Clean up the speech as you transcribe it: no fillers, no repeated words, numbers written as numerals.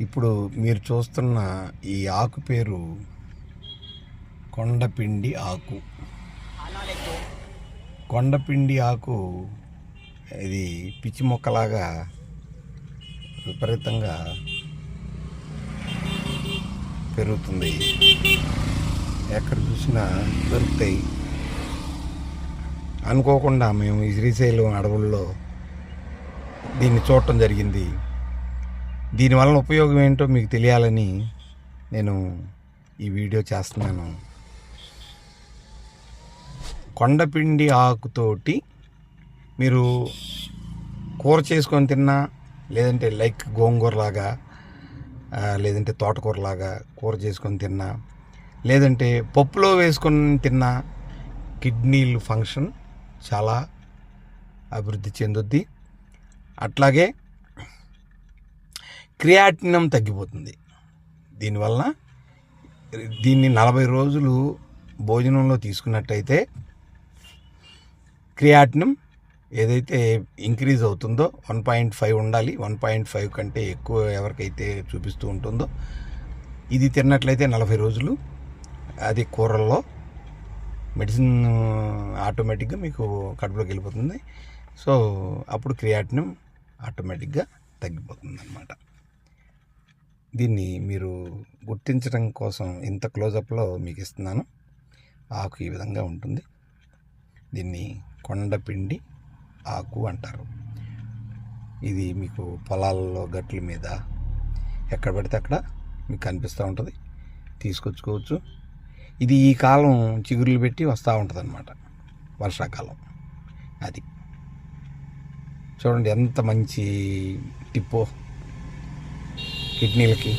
ఇప్పుడు మీరు చూస్తున్న ఈ ఆకు పేరు కొండపిండి ఆకు. కొండపిండి ఆకు ఇది పిచ్చి మొక్కలాగా విపరీతంగా పెరుగుతుంది. ఎక్కడ చూసినా దొరుకుతాయి. అనుకోకుండా మేము ఈ శ్రీశైలం అడవుల్లో దీన్ని చూడటం జరిగింది. దీనివల్ల ఉపయోగం ఏంటో మీకు తెలియాలని నేను ఈ వీడియో చేస్తున్నాను. కొండపిండి ఆకుతోటి మీరు కూర చేసుకొని తిన్నా, లేదంటే లైక్ గోంగూరలాగా, లేదంటే తోటకూరలాగా కూర చేసుకొని తిన్నా, లేదంటే పప్పులో వేసుకొని తిన్నా కిడ్నీలు ఫంక్షన్ చాలా అభివృద్ధి చెందుద్ది. అట్లాగే క్రియాటినం తగ్గిపోతుంది దీనివల్ల. దీన్ని 40 రోజులు భోజనంలో తీసుకున్నట్టయితే క్రియాటినం ఏదైతే ఇంక్రీజ్ అవుతుందో 1.5 ఉండాలి. 1.5 కంటే ఎక్కువ ఎవరికైతే చూపిస్తూ ఉంటుందో ఇది తిన్నట్లయితే 40 రోజులు అది కూరల్లో మెడిసిన్ ఆటోమేటిక్గా మీకు కడుపులోకి వెళ్ళిపోతుంది. సో అప్పుడు క్రియాటినం ఆటోమేటిక్గా తగ్గిపోతుంది అన్నమాట. దీన్ని మీరు గుర్తించడం కోసం ఇంత క్లోజప్లో మీకు ఇస్తున్నాను. ఆకు ఈ విధంగా ఉంటుంది. దీన్ని కొండపిండి ఆకు అంటారు. ఇది మీకు పొలాల్లో గట్ల మీద ఎక్కడ పడితే అక్కడ మీకు కనిపిస్తూ ఉంటుంది. తీసుకొచ్చుకోవచ్చు. ఇది ఈ కాలం చిగురులు పెట్టి వస్తూ ఉంటుంది అన్నమాట, వర్షాకాలం. అది చూడండి ఎంత మంచి టిప్పో కిడ్నీలకి.